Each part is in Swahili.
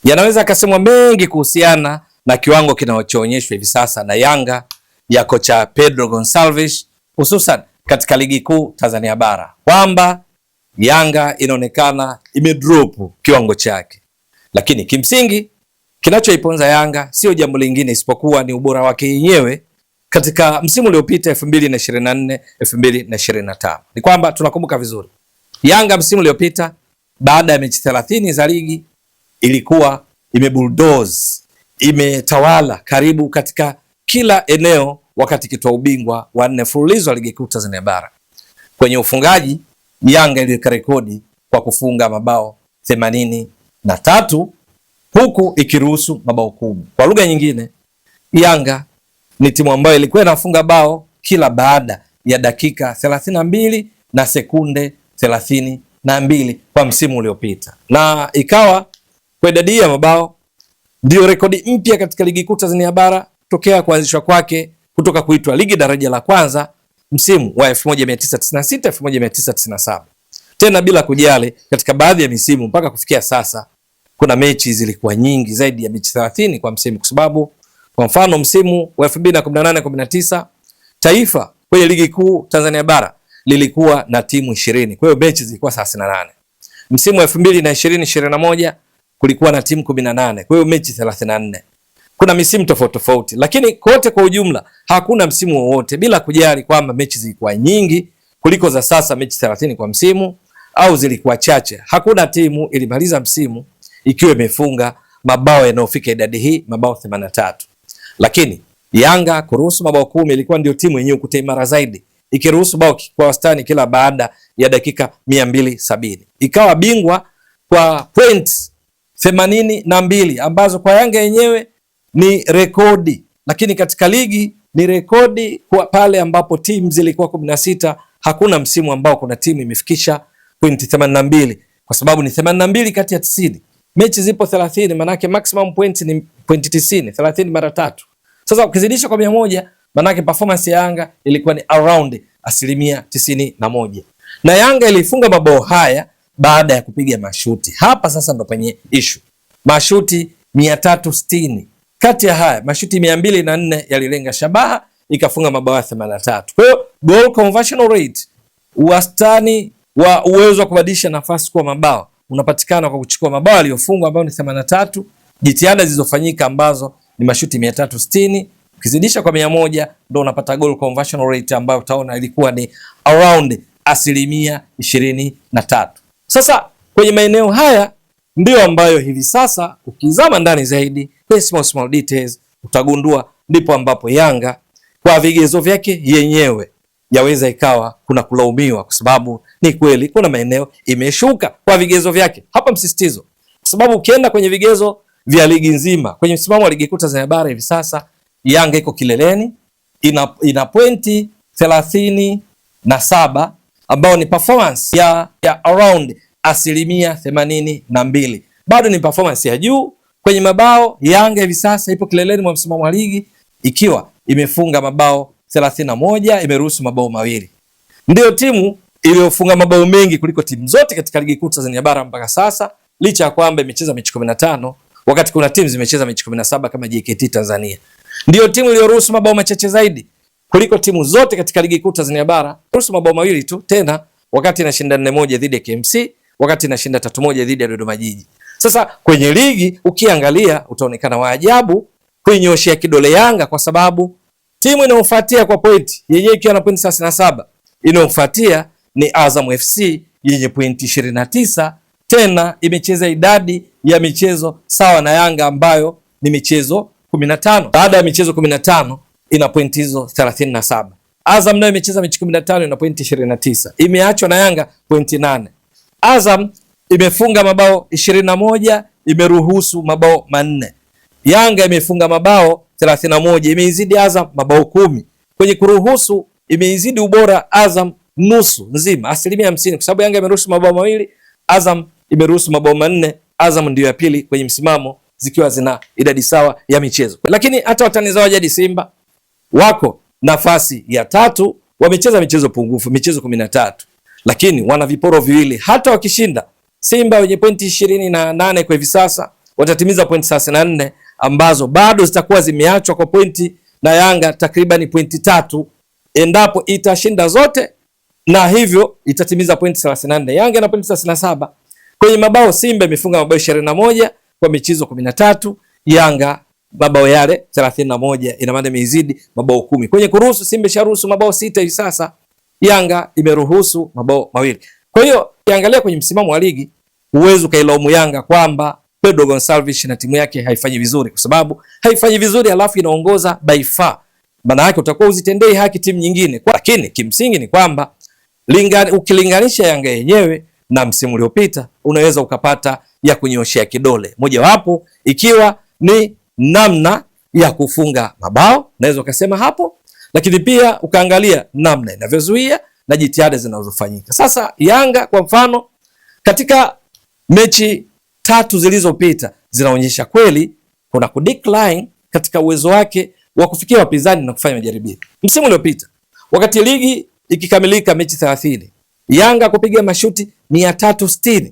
Yanaweza akasemwa mengi kuhusiana na kiwango kinachoonyeshwa hivi sasa na Yanga ya kocha Pedro Gonçalves, hususan katika ligi kuu Tanzania bara, kwamba Yanga inaonekana imedrop kiwango chake, lakini kimsingi kinachoiponza Yanga sio jambo lingine isipokuwa ni ubora wake yenyewe katika msimu uliopita 2024 2025. Ni kwamba tunakumbuka vizuri Yanga msimu uliopita baada ya mechi 30 za ligi ilikuwa imebulldoze, imetawala karibu katika kila eneo, wakati ikitoa ubingwa wa 4 mfululizo wa ligi kuu Tanzania bara. Kwenye ufungaji Yanga iliweka rekodi kwa kufunga mabao 83 huku ikiruhusu mabao 10. Kwa lugha nyingine, Yanga ni timu ambayo ilikuwa inafunga bao kila baada ya dakika 32 na sekunde 32 kwa msimu uliopita, na ikawa kwa idadi ya mabao ndio rekodi mpya katika ligi kuu Tanzania bara tokea kuanzishwa kwake kutoka kuitwa ligi daraja la kwanza msimu wa 1996 1997. Tena bila kujali katika baadhi ya misimu mpaka kufikia sasa kuna mechi zilikuwa nyingi zaidi ya mechi 30 kwa msimu, kwa sababu kwa mfano msimu wa 2018 19 Taifa kwenye ligi kuu Tanzania bara lilikuwa na timu 20, kwa hiyo mechi zilikuwa 38. Msimu wa 2020 21 kulikuwa na timu 18, kwa hiyo mechi 34. Kuna misimu tofauti tofauti, lakini kote kwa ujumla hakuna msimu wowote, bila kujali kwamba mechi zilikuwa nyingi kuliko za sasa mechi 30 kwa msimu au zilikuwa chache, hakuna timu ilimaliza msimu ikiwa imefunga mabao yanayofika idadi hii, mabao 83. Lakini Yanga kuruhusu mabao 10 ilikuwa ndio timu yenyewe kutimara zaidi, ikiruhusu bao kwa wastani kila baada ya dakika 270. Ikawa bingwa kwa points 82 ambazo kwa Yanga yenyewe ni rekodi, lakini katika ligi ni rekodi kwa pale ambapo timu zilikuwa 16. Hakuna msimu ambao kuna timu imefikisha pointi 82, kwa sababu ni 82 kati ya 90. Mechi zipo 30, manake maximum point ni pointi 90, 30 mara 3. Sasa ukizidisha kwa 100, manake performance ya Yanga ilikuwa ni around 91%. Na Yanga ilifunga mabao haya baada ya kupiga mashuti. Hapa sasa ndo penye issue. Mashuti 360. Kati ya haya mashuti 204 yalilenga shabaha, ikafunga mabao 83. Kwa hiyo goal conversion rate, wastani wa uwezo wa kubadilisha nafasi kwa mabao, unapatikana kwa kuchukua mabao yaliyofungwa ambayo ni 83, jitihada zilizofanyika ambazo ni mashuti 360, ukizidisha kwa 100 ndio unapata goal conversion rate ambayo utaona ilikuwa ni around 23%. Sasa kwenye maeneo haya ndio ambayo hivi sasa ukizama ndani zaidi small details utagundua ndipo ambapo Yanga kwa vigezo vyake yenyewe yaweza ikawa kuna kulaumiwa, kwa sababu ni kweli kuna maeneo imeshuka kwa vigezo vyake. Hapa msisitizo, kwa sababu ukienda kwenye vigezo vya ligi nzima, kwenye msimamo wa ligi kuu Tanzania bara hivi sasa Yanga iko kileleni, ina pointi 37 ambao ni performance ya around 82%. Bado ni performance ya juu. Kwenye mabao Yanga hivi sasa ipo kileleni mwa msimamo wa ligi ikiwa imefunga mabao 31, imeruhusu mabao 2. Ndio timu iliyofunga mabao mengi kuliko timu zote katika ligi kuu Tanzania bara mpaka sasa, licha ya kwamba imecheza mechi 15 wakati kuna timu zimecheza mechi 17 kama JKT Tanzania. Ndio timu iliyoruhusu mabao machache zaidi kuliko timu zote katika ligi kuu Tanzania bara, ruhusu mabao 2 tu, tena wakati inashinda 4-1 dhidi ya KMC, wakati inashinda 3-1 dhidi ya Dodoma Jiji. Sasa kwenye ligi ukiangalia utaonekana wa ajabu kuinyoshia kidole Yanga, kwa sababu timu inayofuatia kwa pointi yenyewe ikiwa na pointi 37 inayofuatia ni Azam FC yenye pointi 29, tena imecheza idadi ya michezo sawa na Yanga ambayo ni michezo 15. Baada ya michezo 15 ina pointi hizo 37. Azam nayo imecheza mechi 15 ina pointi 29. Imeachwa na Yanga pointi 8. Azam imefunga mabao 21, imeruhusu mabao 4. Yanga imefunga mabao 31, imeizidi Azam mabao 10. Kwenye kuruhusu imeizidi ubora Azam nusu nzima, 50%, kwa sababu Yanga imeruhusu mabao 2, Azam imeruhusu mabao 4. Azam ndio ya pili kwenye msimamo zikiwa zina idadi sawa ya michezo. Lakini hata watani zao jadi Simba wako nafasi ya 3, wamecheza michezo pungufu, michezo 13, lakini wana viporo viwili. Hata wakishinda Simba wenye pointi 28 kwa hivi sasa watatimiza pointi 34 ambazo bado zitakuwa zimeachwa kwa pointi na Yanga takriban pointi 3 endapo itashinda zote, na hivyo itatimiza pointi 34. Yanga na pointi 37. Kwenye mabao Simba imefunga mabao 21 kwa michezo 13, Yanga mabao yale 31, ina maana imezidi mabao 10. Kwenye kuruhusu Simba isharuhusu mabao 6 hivi sasa, Yanga imeruhusu mabao 2. Kwa hiyo ukiangalia kwenye msimamo wa ligi huwezi kailaumu Yanga kwamba Pedro Gonçalves na timu yake haifanyi vizuri, kwa sababu haifanyi vizuri alafu inaongoza by far. Maana yake utakuwa uzitendei haki timu nyingine. Lakini kimsingi ni kwamba ukilinganisha Yanga yenyewe na msimu uliopita unaweza ukapata ya kunyoshea kidole, mojawapo ikiwa ni namna ya kufunga mabao, naweza ukasema hapo, lakini pia ukaangalia namna inavyozuia na jitihada zinazofanyika. Sasa Yanga kwa mfano katika mechi 3 zilizopita zinaonyesha kweli kuna kudecline katika uwezo wake wa kufikia wapinzani na kufanya majaribio. Msimu uliopita wakati ligi ikikamilika mechi 30, Yanga kupiga mashuti 360.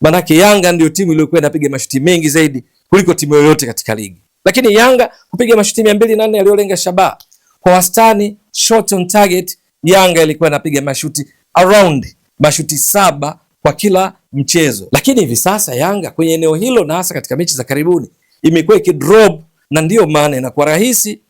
Manake Yanga ndio timu iliyokuwa inapiga mashuti mengi zaidi kuliko timu yoyote katika ligi. Lakini Yanga kupiga mashuti 204 yaliyolenga shabaha. Kwa wastani shot on target Yanga ilikuwa inapiga mashuti around mashuti 7 kwa kila mchezo. Lakini hivi sasa Yanga kwenye eneo hilo na hasa katika mechi za karibuni imekuwa ikidrop, na ndio maana inakuwa rahisi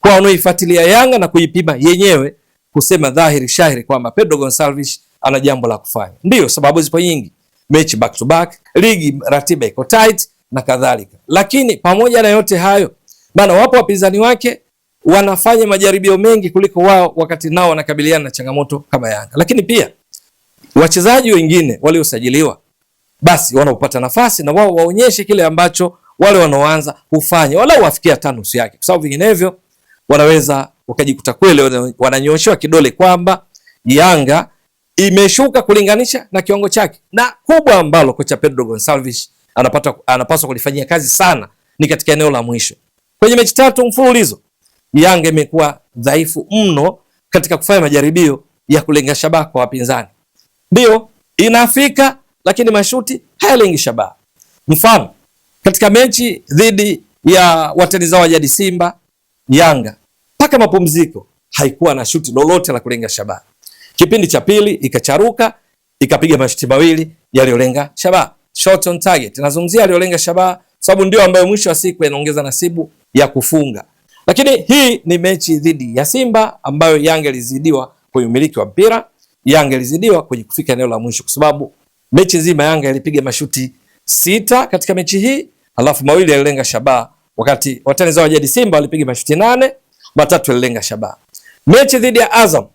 kwa wanaoifuatilia Yanga na kuipima yenyewe kusema dhahiri shahiri kwamba Pedro Gonçalves ana jambo la kufanya. Ndio sababu zipo nyingi, mechi back to back, ligi ratiba iko tight na kadhalika. Lakini pamoja na yote hayo, maana wapo wapinzani wake wanafanya majaribio mengi kuliko wao wakati nao wanakabiliana na changamoto kama Yanga. Lakini pia wachezaji wengine waliosajiliwa basi wanaopata nafasi na wao waonyeshe kile ambacho wale wanaoanza hufanya, wala wafikia hata nusu yake, kwa sababu vinginevyo wanaweza wakajikuta kweli wananyoshewa kidole kwamba Yanga imeshuka kulinganisha na kiwango chake. Na kubwa ambalo kocha Pedro Gonçalves anapaswa kulifanyia kazi sana ni katika eneo la mwisho. Kwenye mechi 3 mfululizo Yanga imekuwa dhaifu mno katika kufanya majaribio ya kulenga shabaha kwa wapinzani. Ndio inafika lakini mashuti hayalengi shabaha. Mfano katika mechi dhidi ya watani zao wa jadi Simba, Yanga mpaka mapumziko haikuwa na shuti lolote la kulenga shabaha. Kipindi cha pili ikacharuka ikapiga mashuti 2 yaliyolenga shabaha, shot on target. Nazungumzia yaliyolenga shabaha sababu ndio ambayo mwisho wa siku inaongeza nasibu ya kufunga. Lakini hii ni mechi dhidi ya Simba ambayo Yanga ilizidiwa kwenye umiliki wa mpira, Yanga ilizidiwa kwenye kufika eneo la mwisho, kwa sababu mechi nzima Yanga ilipiga mashuti 6 katika mechi hii, alafu 2 yalilenga shabaha, wakati watani zao jadi Simba walipiga mashuti 8, 3 yalilenga shabaha. Mechi dhidi ya Azam,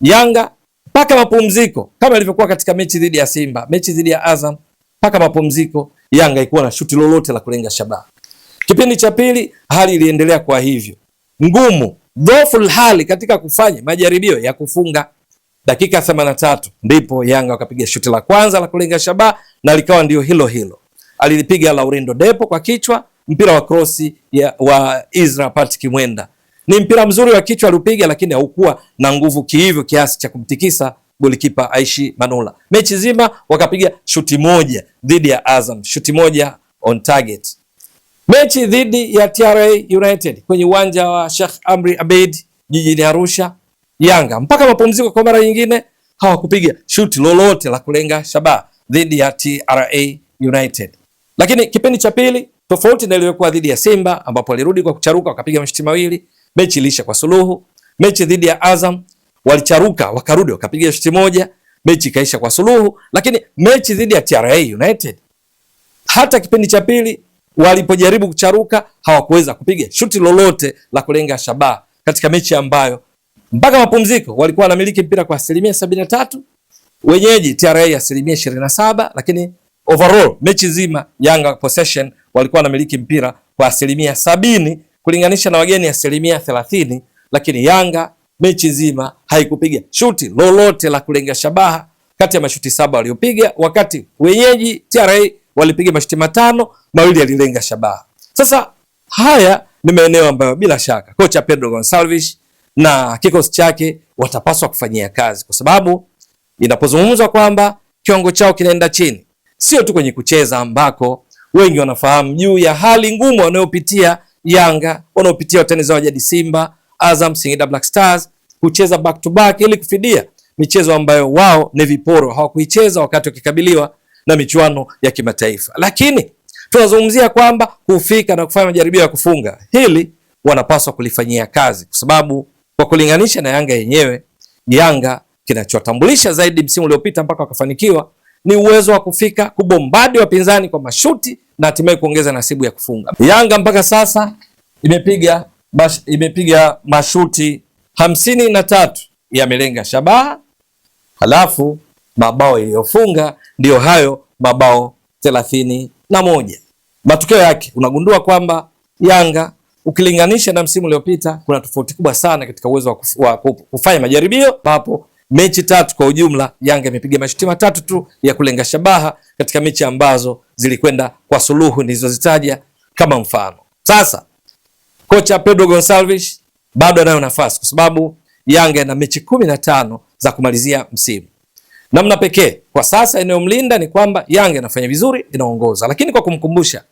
Yanga mpaka mapumziko kama ilivyokuwa katika mechi dhidi ya Simba, mechi dhidi ya Azam mpaka mapumziko Yanga haikuwa na shuti lolote la kulenga shabaha. Kipindi cha pili hali iliendelea kwa hivyo ngumu, dhaifu hali katika kufanya majaribio ya kufunga. Dakika 83 ndipo Yanga wakapiga shuti la kwanza la kulenga shabaha na likawa ndio hilo hilo. Alilipiga Laurindo Depo kwa kichwa, mpira wa crossi wa Israel Patrick Mwenda. Ni mpira mzuri wa kichwa aliupiga, lakini haukuwa na nguvu hivyo kiasi cha kumtikisa golikipa Aishi Manula. Mechi zima wakapiga shuti 1 dhidi ya Azam, shuti 1 on target. Mechi dhidi ya TRA United kwenye uwanja wa Sheikh Amri Abeid jijini Arusha, Yanga mpaka mapumziko kwa mara nyingine hawakupiga shuti lolote la kulenga shabaha dhidi ya TRA United. Lakini kipindi cha pili tofauti na ilivyokuwa dhidi ya Simba ambapo walirudi kwa kucharuka wakapiga mashuti 2, mechi ilisha kwa suluhu. Mechi dhidi ya Azam walicharuka wakarudi wakapiga shuti 1, mechi ikaisha kwa suluhu. Lakini mechi dhidi ya TRA United hata kipindi cha pili walipojaribu kucharuka hawakuweza kupiga shuti lolote la kulenga shabaha katika mechi ambayo mpaka mapumziko walikuwa wanamiliki mpira kwa 73%, wenyeji TRA 27%, lakini overall mechi zima Yanga possession walikuwa wanamiliki mpira kwa 70% kulinganisha na wageni 30%, lakini Yanga mechi zima haikupiga shuti lolote la kulenga shabaha kati ya mashuti 7 waliopiga, wakati wenyeji TRA walipiga mashuti 5, 2 yalilenga shabaha. Sasa haya ni maeneo ambayo bila shaka kocha Pedro Gonçalves na kikosi chake watapaswa kufanyia kazi, kwa sababu inapozungumzwa kwamba kiwango chao kinaenda chini, sio tu kwenye kucheza ambako wengi wanafahamu juu ya hali ngumu wanayopitia Yanga, wanaopitia watani zao jadi Simba, Azam, Singida Black Stars, kucheza back to back ili kufidia michezo ambayo wao ni viporo hawakuicheza wakati wakikabiliwa na michuano ya kimataifa. Lakini tunazungumzia kwamba kufika na kufanya majaribio ya kufunga, hili wanapaswa kulifanyia kazi, kwa sababu kwa kulinganisha na Yanga yenyewe, Yanga kinachotambulisha zaidi msimu uliopita mpaka wakafanikiwa ni uwezo wa kufika kubombadi wapinzani kwa mashuti na hatimaye kuongeza nasibu ya kufunga. Yanga mpaka sasa imepiga mashuti 53 yamelenga shabaha, halafu mabao iliyofunga ndio hayo mabao 31. Matokeo yake unagundua kwamba Yanga ukilinganisha na msimu uliopita kuna tofauti kubwa sana katika uwezo wa kufanya majaribio, ambapo mechi 3 kwa ujumla Yanga imepiga mashuti 3 tu ya kulenga shabaha katika mechi ambazo zilikwenda kwa suluhu nilizozitaja kama mfano. Sasa kocha Pedro Gonçalves bado anayo nafasi, kwa sababu Yanga ina mechi 15 za kumalizia msimu. Namna pekee kwa sasa inayomlinda ni kwamba Yanga inafanya vizuri, inaongoza, lakini kwa kumkumbusha,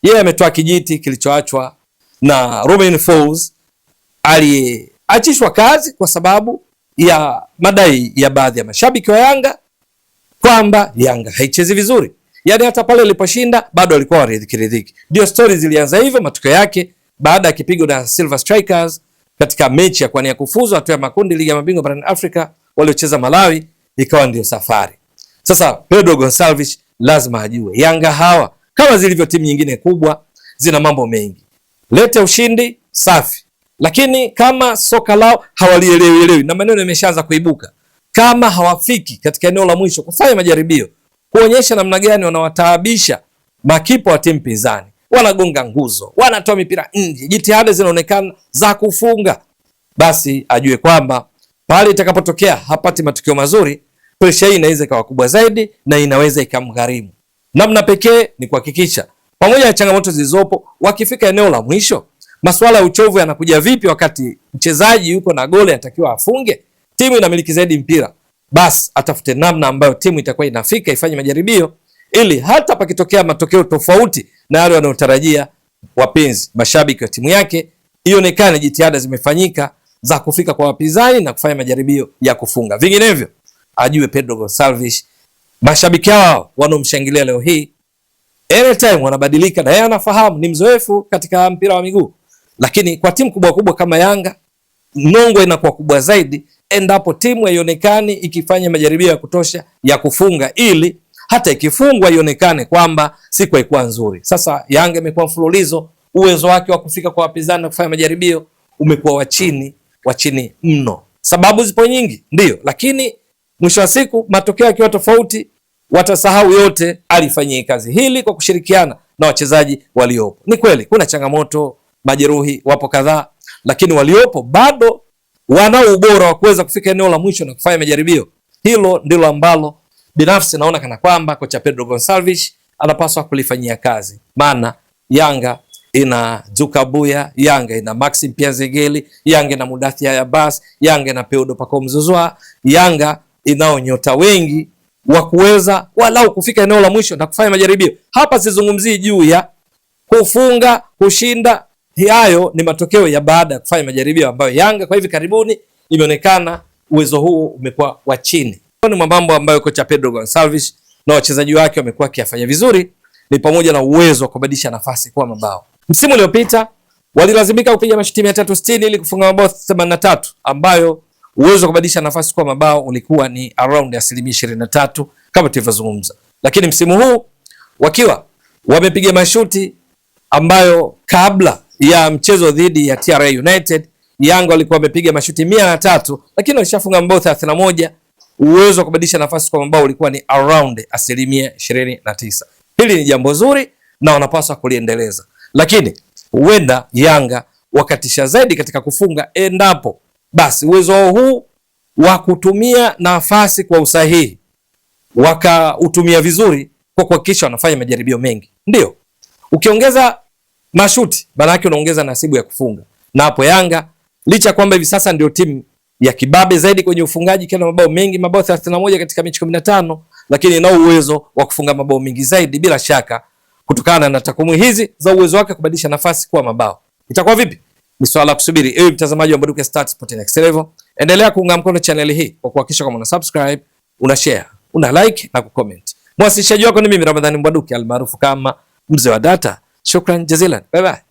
yeye ametoa kijiti kilichoachwa na Romain Folz aliyeachishwa kazi kwa sababu ya madai ya baadhi ya mashabiki wa Yanga kwamba Yanga haichezi vizuri. Yaani hata pale iliposhinda bado walikuwa waridhiki. Ndio stories zilianza hivyo. Matokeo yake baada ya kipigo na Silver Strikers katika mechi ya kuania kufuzu hatua ya makundi ligi ya mabingwa barani Afrika waliocheza Malawi, ikawa ndio safari. Sasa Pedro Gonçalves lazima ajue Yanga hawa kama zilivyo timu nyingine kubwa zina mambo mengi. Lete ushindi safi, lakini kama soka lao hawalielewi na maneno yameshaanza kuibuka, kama hawafiki katika eneo la mwisho kufanya majaribio, kuonyesha namna gani wanawataabisha makipa wa timu pinzani, wanagonga nguzo, wanatoa mipira nje, jitihada zinaonekana za kufunga, basi ajue kwamba pale itakapotokea hapati matokeo mazuri, presha hii inaweza ikawa kubwa zaidi na inaweza ikamgharimu. Namna pekee ni kuhakikisha pamoja na changamoto zilizopo, wakifika eneo la mwisho, masuala ya uchovu yanakuja vipi wakati mchezaji yuko na goli anatakiwa afunge, timu inamiliki zaidi mpira, basi atafute namna ambayo timu itakuwa inafika ifanye majaribio, ili hata pakitokea matokeo tofauti na yale wanayotarajia wapenzi mashabiki wa timu yake, ionekane jitihada zimefanyika za kufika kwa wapinzani na kufanya majaribio ya kufunga. Vinginevyo ajue Pedro Gonçalves mashabiki hao wanaomshangilia leo hii anytime wanabadilika, na yeye anafahamu, ni mzoefu katika mpira wa miguu. Lakini kwa timu kubwa kubwa kama Yanga, nongo inakuwa kubwa zaidi endapo timu haionekani ikifanya majaribio ya kutosha ya kufunga, ili hata ikifungwa ionekane kwamba siku haikuwa nzuri. Sasa Yanga imekuwa mfululizo, uwezo wake wa kufika kwa wapinzani na kufanya majaribio umekuwa wa chini mno. Sababu zipo nyingi, ndio, lakini mwisho wa siku matokeo yakiwa tofauti, watasahau yote alifanyia kazi hili kwa kushirikiana na wachezaji waliopo. Ni kweli kuna changamoto, majeruhi wapo kadhaa, lakini waliopo bado wanao ubora wa kuweza kufika eneo la mwisho na kufanya majaribio. Hilo ndilo ambalo binafsi naona kana kwamba kocha Pedro Gonçalves anapaswa kulifanyia kazi. Maana Yanga ina Zuka Buya, Yanga ina Maxim Piazegeli, Yanga ina Mudathia Abbas, Yanga ina Peudo Pacome Zouzoua, Yanga inao nyota wengi wa kuweza walau kufika eneo la mwisho na kufanya majaribio. Hapa sizungumzii juu ya kufunga, kushinda. Hayo ni matokeo ya baada ya kufanya majaribio ambayo Yanga kwa hivi karibuni imeonekana uwezo huu umekuwa wa chini. Ni mambo ambayo kocha Pedro Gonçalves na wachezaji wake wamekuwa kiafanya vizuri, ni pamoja na uwezo wa kubadilisha nafasi kwa mabao. Msimu uliopita walilazimika kupiga mashuti 360 ili kufunga mabao 83, ambayo uwezo wa kubadilisha nafasi kwa mabao ulikuwa ni around 23% kama tulivyozungumza. Lakini msimu huu wakiwa wamepiga mashuti ambayo kabla ya mchezo dhidi ya TRA United Yanga walikuwa wamepiga mashuti 103, lakini walishafunga mabao 31. Uwezo wa kubadilisha nafasi kwa mabao ulikuwa ni around 29%. Hili ni jambo zuri na wanapaswa kuliendeleza, lakini huenda Yanga wakatisha zaidi katika kufunga endapo basi uwezo huu wa kutumia nafasi kwa usahihi wakautumia vizuri kwa kuhakikisha wanafanya majaribio mengi. Ndio, ukiongeza mashuti maana yake unaongeza nasibu ya kufunga, na hapo Yanga licha kwamba hivi sasa ndio timu ya kibabe zaidi kwenye ufungaji, kila mabao mengi, mabao 31 katika mechi 15, lakini inao uwezo wa kufunga mabao mengi zaidi bila shaka kutokana na takwimu hizi za uwezo wake kubadilisha nafasi kuwa mabao. Itakuwa vipi? Ni swala la kusubiri. Ewe mtazamaji wa Mbwaduke Stats Sport Next Level, endelea kuunga mkono channel hii kwa kuhakikisha kama una subscribe, una share, una like na kucomment. Mwasilishaji wako ni mimi Ramadhani Mbwaduke almaarufu kama Mzee wa Data. Shukran jazilan. Bye bye.